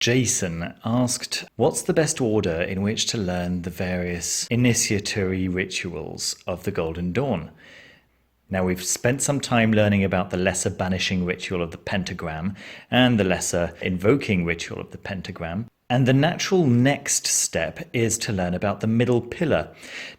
Jason asked, what's the best order in which to learn the various initiatory rituals of the Golden Dawn? Now, we've spent some time learning about the lesser banishing ritual of the Pentagram and the lesser invoking ritual of the Pentagram. And the natural next step is to learn about the middle pillar.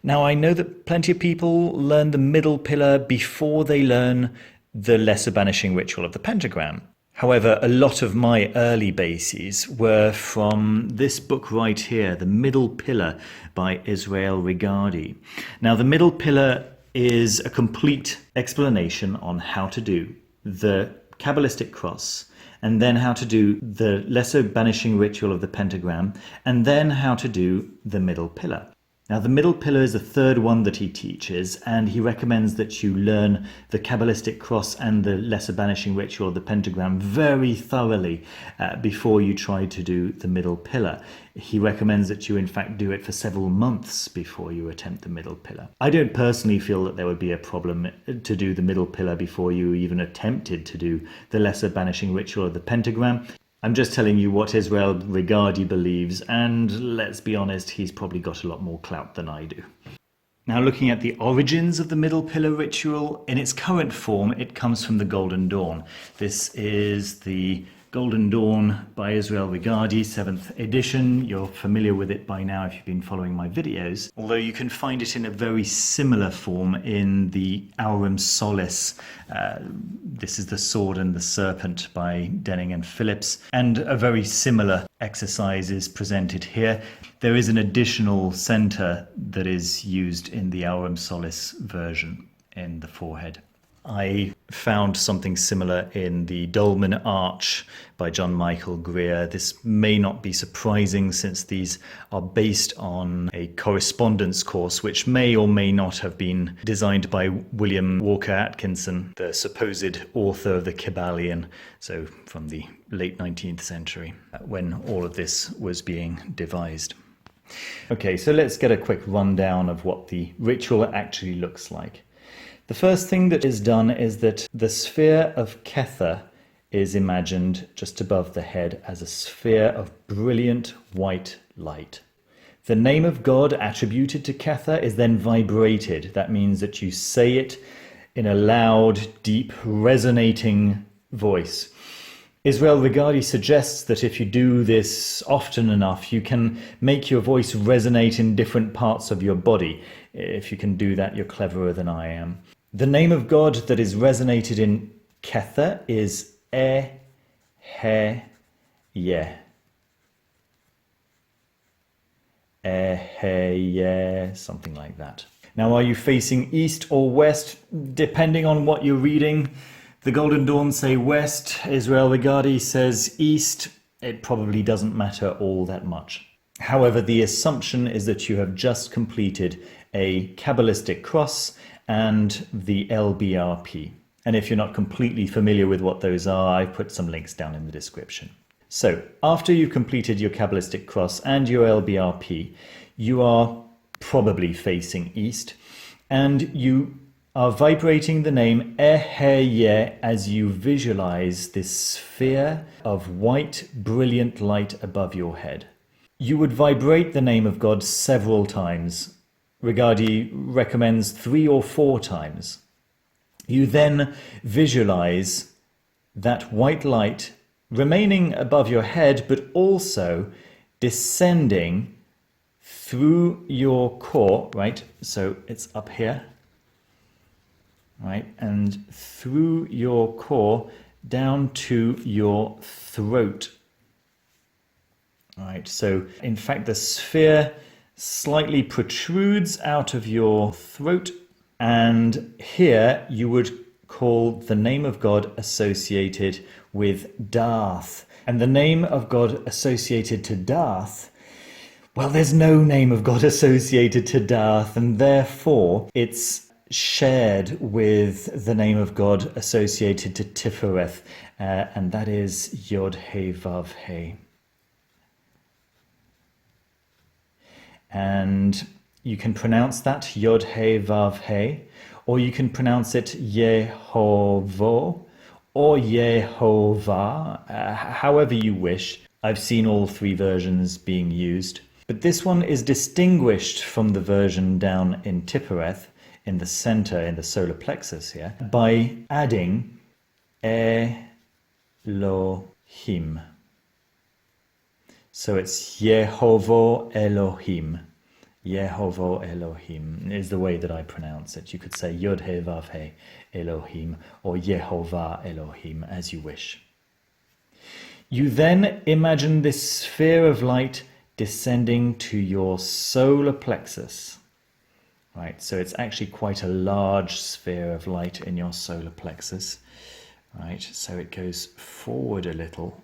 Now, I know that plenty of people learn the middle pillar before they learn the lesser banishing ritual of the Pentagram. However, a lot of my early bases were from this book right here, The Middle Pillar by Israel Regardie. Now, the middle pillar is a complete explanation on how to do the Kabbalistic cross, and then how to do the lesser banishing ritual of the Pentagram, and then how to do the middle pillar. Now, the middle pillar is the third one that he teaches, and he recommends that you learn the Kabbalistic cross and the lesser banishing ritual of the Pentagram very thoroughly before you try to do the middle pillar. He recommends that you, in fact, do it for several months before you attempt the middle pillar. I don't personally feel that there would be a problem to do the middle pillar before you even attempted to do the lesser banishing ritual of the Pentagram. I'm just telling you what Israel Regardie believes, and let's be honest, he's probably got a lot more clout than I do. Now, looking at the origins of the middle pillar ritual, in its current form, it comes from the Golden Dawn. This is the Golden Dawn by Israel Regardie, 7th edition. You're familiar with it by now if you've been following my videos. Although you can find it in a very similar form in the Aurum Solis. This is the Sword and the Serpent by Denning and Phillips. And a very similar exercise is presented here. There is an additional center that is used in the Aurum Solis version in the forehead. I found something similar in the Dolmen Arch by John Michael Greer. This may not be surprising since these are based on a correspondence course which may or may not have been designed by William Walker Atkinson, the supposed author of the Kybalion, so from the late 19th century, when all of this was being devised. Okay, so let's get a quick rundown of what the ritual actually looks like. The first thing that is done is that the sphere of Kether is imagined just above the head as a sphere of brilliant white light. The name of God attributed to Kether is then vibrated. That means that you say it in a loud, deep, resonating voice. Israel Regardie suggests that if you do this often enough, you can make your voice resonate in different parts of your body. If you can do that, you're cleverer than I am. The name of God that is resonated in Kether is E-He-Ye. E-He-Ye, something like that. Now, are you facing east or west? Depending on what you're reading. The Golden Dawn say west, Israel Regardie says east. It probably doesn't matter all that much. However, the assumption is that you have just completed a Kabbalistic cross and the LBRP. And if you're not completely familiar with what those are, I've put some links down in the description. So, after you've completed your Kabbalistic cross and your LBRP, you are probably facing east, and you are vibrating the name Ehe-Ye as you visualize this sphere of white, brilliant light above your head. You would vibrate the name of God several times. Regardie recommends 3 or 4 times. You then visualize that white light remaining above your head, but also descending through your core, right? So it's up here, right? And through your core down to your throat. Right, so in fact the sphere slightly protrudes out of your throat, and here you would call the name of God associated with Darth. And the name of God associated to Darth, well, there's no name of God associated to Darth, and therefore it's shared with the name of God associated to Tifereth, and that is Yod-He-Vav-He. And you can pronounce that Yod-He-Vav-He, or you can pronounce it Yehovo or Yehovah, however you wish. I've seen all three versions being used, but this one is distinguished from the version down in Tippereth, in the center, in the solar plexus here, by adding Elohim. So it's Yehovah Elohim. Yehovah Elohim is the way that I pronounce it. You could say Yod He Vav He Elohim or Yehovah Elohim, as you wish. You then imagine this sphere of light descending to your solar plexus. Right, so it's actually quite a large sphere of light in your solar plexus. Right, so it goes forward a little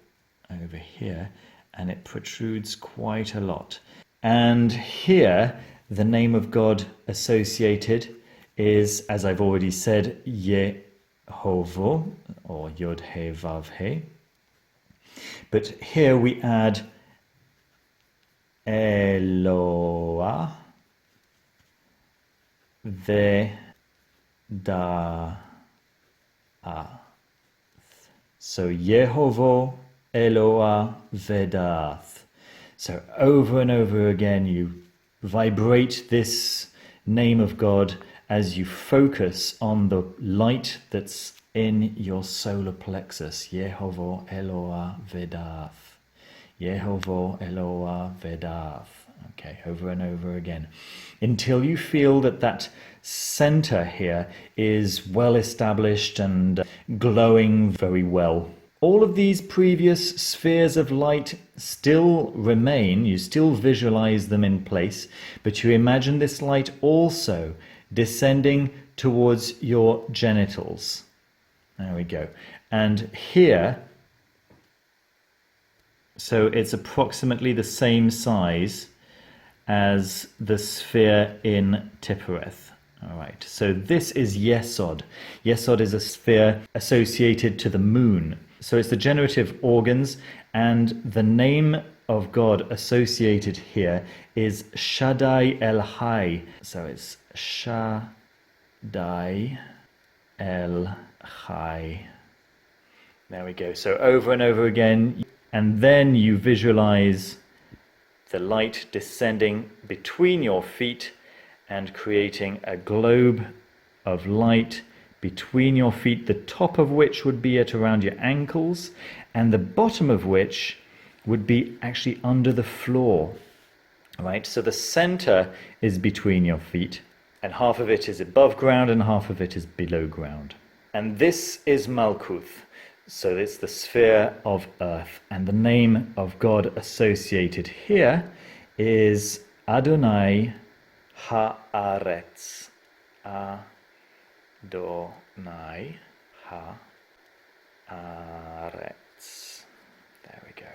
over here and it protrudes quite a lot. And here, the name of God associated is, as I've already said, Yehovah, or Yod He Vav He. But here we add Eloah Vedath. So Yehovah Eloah Vedath. So over and over again you vibrate this name of God as you focus on the light that's in your solar plexus. Yehovah Eloah Vedath. Yehovah Eloah Vedath. Okay, over and over again. Until you feel that that center here is well established and glowing very well. All of these previous spheres of light still remain, you still visualize them in place, but you imagine this light also descending towards your genitals. There we go. And here, so it's approximately the same size as the sphere in Tippereth. All right, so this is Yesod. Yesod is a sphere associated to the moon. So it's the generative organs, and the name of God associated here is Shaddai El Hai. So it's Shaddai El Hai. There we go. So over and over again, and then you visualize the light descending between your feet and creating a globe of light between your feet, the top of which would be at around your ankles, and the bottom of which would be actually under the floor. Right? So the center is between your feet, and half of it is above ground and half of it is below ground. And this is Malkuth. So it's the sphere of earth. And the name of God associated here is Adonai Haaretz. Adonai Haaretz. There we go.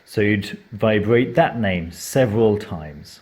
So you'd vibrate that name several times.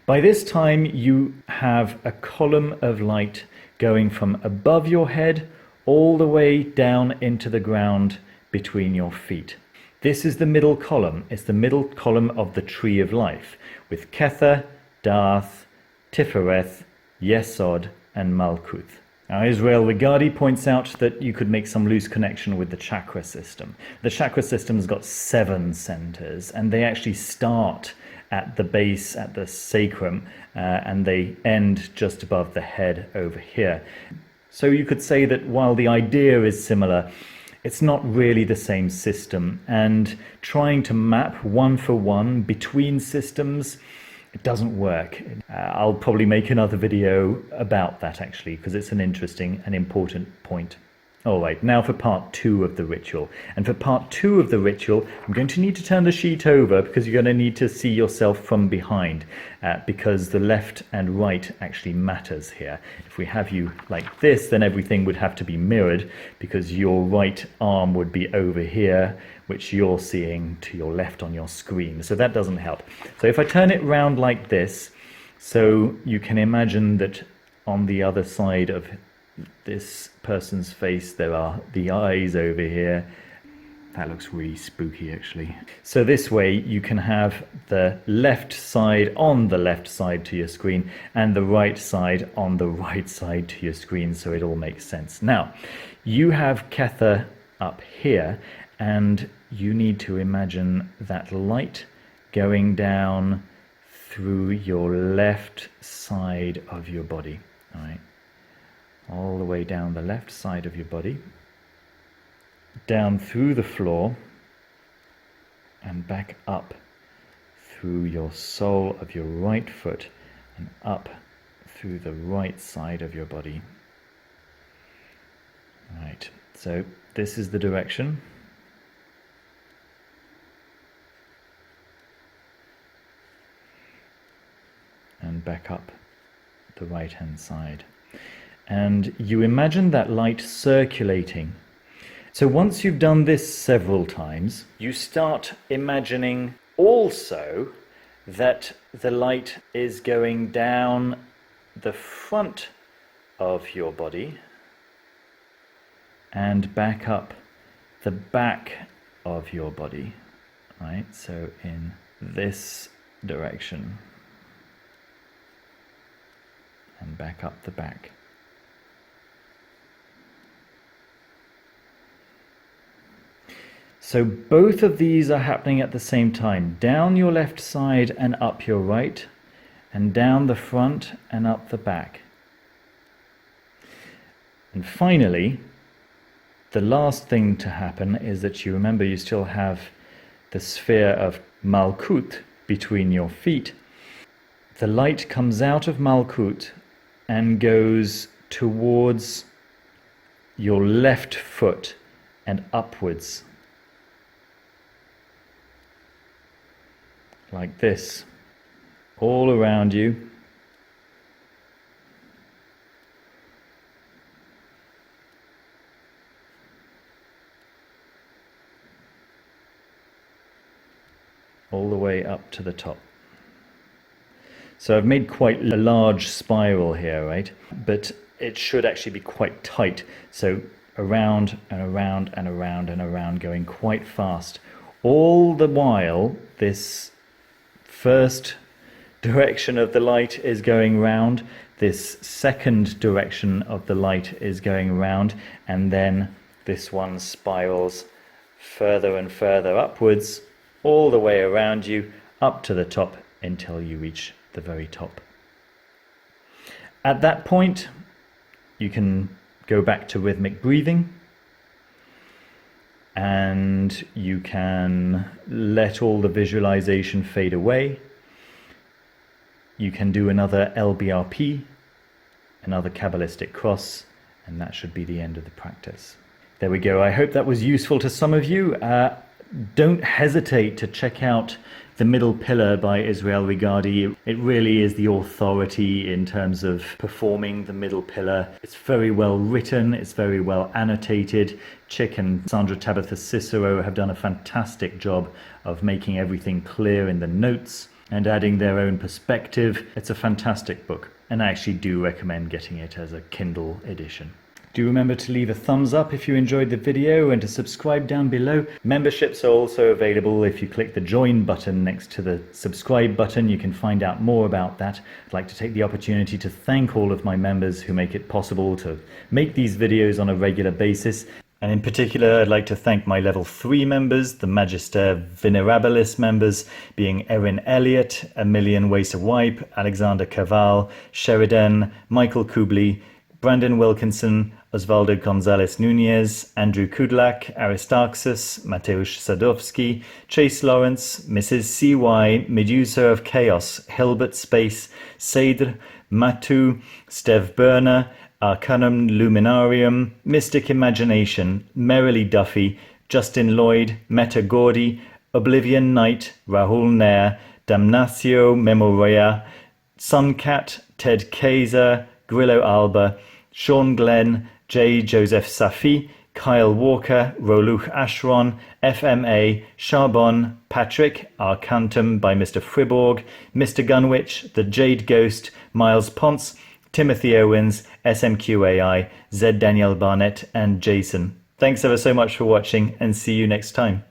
By this time you have a column of light going from above your head all the way down into the ground between your feet. This is the middle column. It's the middle column of the tree of life, with Kether, Darth, Tifereth, Yesod, and Malkuth. Now, Israel Regardie points out that you could make some loose connection with the chakra system. The chakra system's got 7 centers, and they actually start at the base, at the sacrum, and they end just above the head over here. So you could say that while the idea is similar, it's not really the same system, and trying to map one for one between systems, it doesn't work. I'll probably make another video about that actually, because it's an interesting and important point. All right, now for part 2 of the ritual. And for part 2 of the ritual, I'm going to need to turn the sheet over because you're going to need to see yourself from behind, because the left and right actually matters here. If we have you like this, then everything would have to be mirrored because your right arm would be over here, which you're seeing to your left on your screen. So that doesn't help. So if I turn it round like this, so you can imagine that on the other side of this person's face there are the eyes over here. That looks really spooky actually. So this way you can have the left side on the left side to your screen and the right side on the right side to your screen, so it all makes sense. Now you have Kether up here and you need to imagine that light going down through your left side of your body, all right? All the way down the left side of your body, down through the floor, and back up through your sole of your right foot, and up through the right side of your body. Right, so this is the direction. And back up the right hand side. And you imagine that light circulating. So once you've done this several times, you start imagining also that the light is going down the front of your body and back up the back of your body, right? So in this direction and back up the back. So both of these are happening at the same time. Down your left side and up your right, and down the front and up the back. And finally, the last thing to happen is that you remember you still have the sphere of Malkut between your feet. The light comes out of Malkut and goes towards your left foot and upwards. Like this, all around you. All the way up to the top. So I've made quite a large spiral here, right? But it should actually be quite tight. So around and around and around and around, going quite fast. All the while, this first direction of the light is going round, this second direction of the light is going round, and then this one spirals further and further upwards, all the way around you, up to the top, until you reach the very top. At that point, you can go back to rhythmic breathing, and you can let all the visualization fade away. You can do another LBRP, another Kabbalistic cross, and that should be the end of the practice. There we go. I hope that was useful to some of you. Don't hesitate to check out The Middle Pillar by Israel Regardie. It really is the authority in terms of performing the middle pillar. It's very well written, it's very well annotated. Chick and Sandra Tabitha Cicero have done a fantastic job of making everything clear in the notes and adding their own perspective. It's a fantastic book, and I actually do recommend getting it as a Kindle edition. Do remember to leave a thumbs up if you enjoyed the video and to subscribe down below. Memberships are also available if you click the join button next to the subscribe button. You can find out more about that. I'd like to take the opportunity to thank all of my members who make it possible to make these videos on a regular basis. And in particular, I'd like to thank my level 3 members, the Magister Venerabilis members, being Erin Elliott, Emilian Waser-Wipe, Alexander Caval, Sheridan, Michael Kubli, Brandon Wilkinson, Osvaldo Gonzalez Nunez, Andrew Kudlak, Aristarchus, Mateusz Sadowski, Chase Lawrence, Mrs. CY, Medusa of Chaos, Hilbert Space, Seidr, Matu, Stev Berner, Arcanum Luminarium, Mystic Imagination, Merrily Duffy, Justin Lloyd, Meta Gordy, Oblivion Knight, Rahul Nair, Damnatio Memoria, Suncat, Ted Kaiser, Grillo Alba, Sean Glenn, J. Joseph Safi, Kyle Walker, Roluch Ashron, FMA, Charbon, Patrick, Arcantum by Mr. Friborg, Mr. Gunwich, The Jade Ghost, Miles Ponce, Timothy Owens, SMQAI, Z. Daniel Barnett, and Jason. Thanks ever so much for watching, and see you next time.